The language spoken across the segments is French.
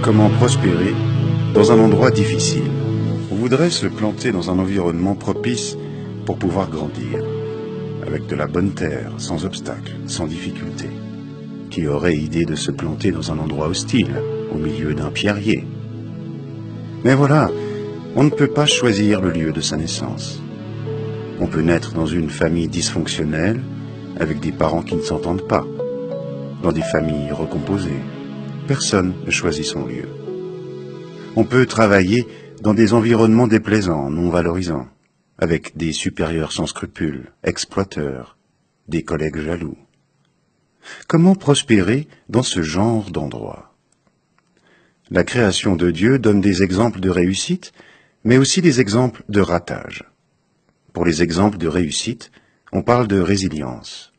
Comment prospérer dans un endroit difficile? On voudrait se planter dans un environnement propice pour pouvoir grandir, avec de la bonne terre, sans obstacles, sans difficulté. Qui aurait idée de se planter dans un endroit hostile, au milieu d'un pierrier? Mais voilà, on ne peut pas choisir le lieu de sa naissance. On peut naître dans une famille dysfonctionnelle, avec des parents qui ne s'entendent pas, dans des familles recomposées. Personne ne choisit son lieu. On peut travailler dans des environnements déplaisants, non valorisants, avec des supérieurs sans scrupules, exploiteurs, des collègues jaloux. Comment prospérer dans ce genre d'endroit? La création de Dieu donne des exemples de réussite, mais aussi des exemples de ratage. Pour les exemples de réussite, on parle de résilience.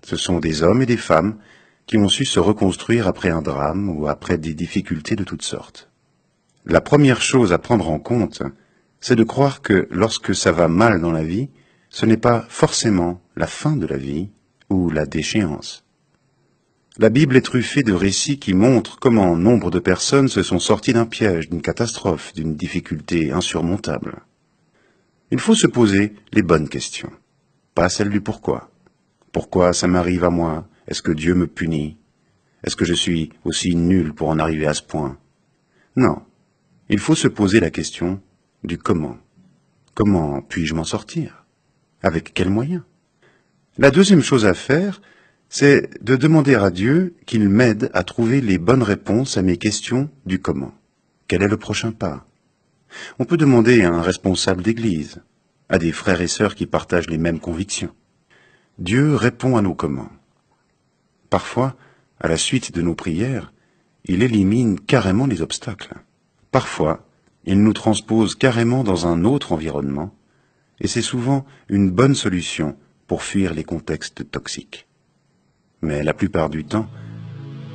Ce sont des hommes et des femmes qui ont su se reconstruire après un drame ou après des difficultés de toutes sortes. La première chose à prendre en compte, c'est de croire que lorsque ça va mal dans la vie, ce n'est pas forcément la fin de la vie ou la déchéance. La Bible est truffée de récits qui montrent comment nombre de personnes se sont sorties d'un piège, d'une catastrophe, d'une difficulté insurmontable. Il faut se poser les bonnes questions, pas celles du pourquoi. Pourquoi ça m'arrive à moi? Est-ce que Dieu me punit? Est-ce que je suis aussi nul pour en arriver à ce point? Non, il faut se poser la question du comment. Comment puis-je m'en sortir? Avec quels moyens? La deuxième chose à faire, c'est de demander à Dieu qu'il m'aide à trouver les bonnes réponses à mes questions du comment. Quel est le prochain pas? On peut demander à un responsable d'église, à des frères et sœurs qui partagent les mêmes convictions. Dieu répond à nos comment. Parfois, à la suite de nos prières, il élimine carrément les obstacles. Parfois, il nous transpose carrément dans un autre environnement, et c'est souvent une bonne solution pour fuir les contextes toxiques. Mais la plupart du temps,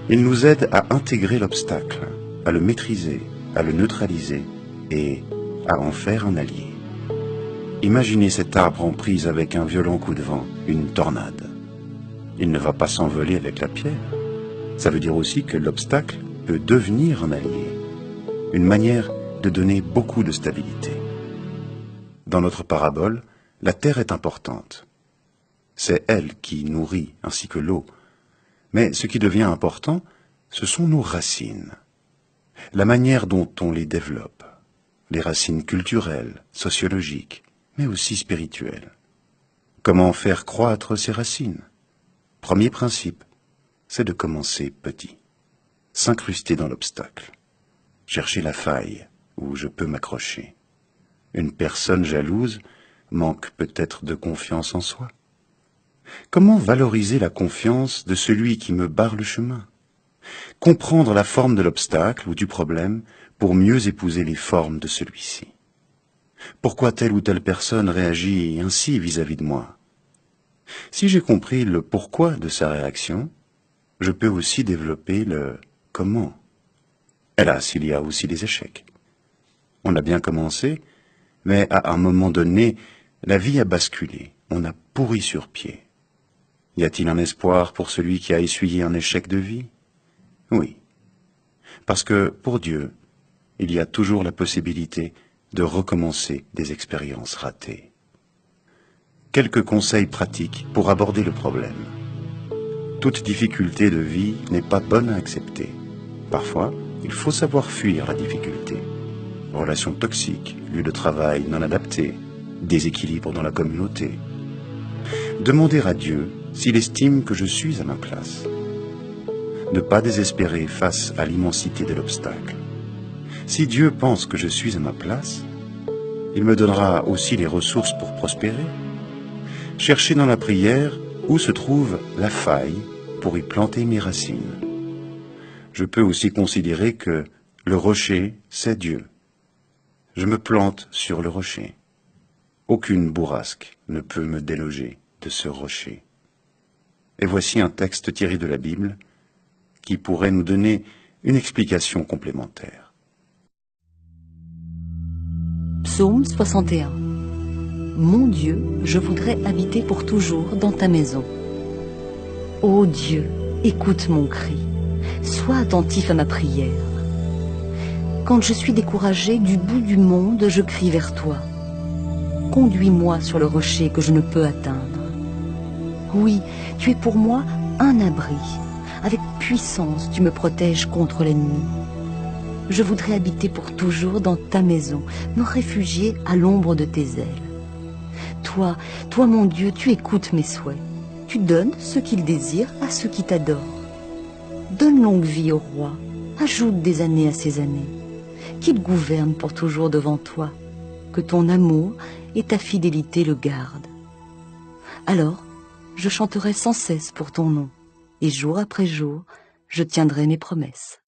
il nous aide à intégrer l'obstacle, à le maîtriser, à le neutraliser et à en faire un allié. Imaginez cet arbre en prise avec un violent coup de vent, une tornade. Il ne va pas s'envoler avec la pierre. Ça veut dire aussi que l'obstacle peut devenir un allié, une manière de donner beaucoup de stabilité. Dans notre parabole, la terre est importante. C'est elle qui nourrit, ainsi que l'eau. Mais ce qui devient important, ce sont nos racines. La manière dont on les développe. Les racines culturelles, sociologiques, mais aussi spirituelles. Comment faire croître ces racines? Premier principe, c'est de commencer petit. S'incruster dans l'obstacle. Chercher la faille où je peux m'accrocher. Une personne jalouse manque peut-être de confiance en soi. Comment valoriser la confiance de celui qui me barre le chemin? Comprendre la forme de l'obstacle ou du problème pour mieux épouser les formes de celui-ci. Pourquoi telle ou telle personne réagit ainsi vis-à-vis de moi? Si j'ai compris le pourquoi de sa réaction, je peux aussi développer le comment. Hélas, il y a aussi des échecs. On a bien commencé, mais à un moment donné, la vie a basculé, on a pourri sur pied. Y a-t-il un espoir pour celui qui a essuyé un échec de vie? Oui. Parce que, pour Dieu, il y a toujours la possibilité de recommencer des expériences ratées. Quelques conseils pratiques pour aborder le problème. Toute difficulté de vie n'est pas bonne à accepter. Parfois, il faut savoir fuir la difficulté. Relations toxiques, lieu de travail non adapté, déséquilibre dans la communauté. Demander à Dieu s'il estime que je suis à ma place. Ne pas désespérer face à l'immensité de l'obstacle. Si Dieu pense que je suis à ma place, il me donnera aussi les ressources pour prospérer. Chercher dans la prière où se trouve la faille pour y planter mes racines. Je peux aussi considérer que le rocher, c'est Dieu. Je me plante sur le rocher. Aucune bourrasque ne peut me déloger de ce rocher. Et voici un texte tiré de la Bible qui pourrait nous donner une explication complémentaire. Psaume 61. Mon Dieu, je voudrais habiter pour toujours dans ta maison. Ô Dieu, écoute mon cri, sois attentif à ma prière. Quand je suis découragée, du bout du monde, je crie vers toi. Conduis-moi sur le rocher que je ne peux atteindre. Oui, tu es pour moi un abri. Avec puissance, tu me protèges contre l'ennemi. Je voudrais habiter pour toujours dans ta maison, me réfugier à l'ombre de tes ailes. Toi, mon Dieu, tu écoutes mes souhaits. Tu donnes ce qu'il désire à ceux qui t'adorent. Donne longue vie au roi, ajoute des années à ses années. Qu'il gouverne pour toujours devant toi, que ton amour et ta fidélité le gardent. Alors, je chanterai sans cesse pour ton nom, et jour après jour, je tiendrai mes promesses.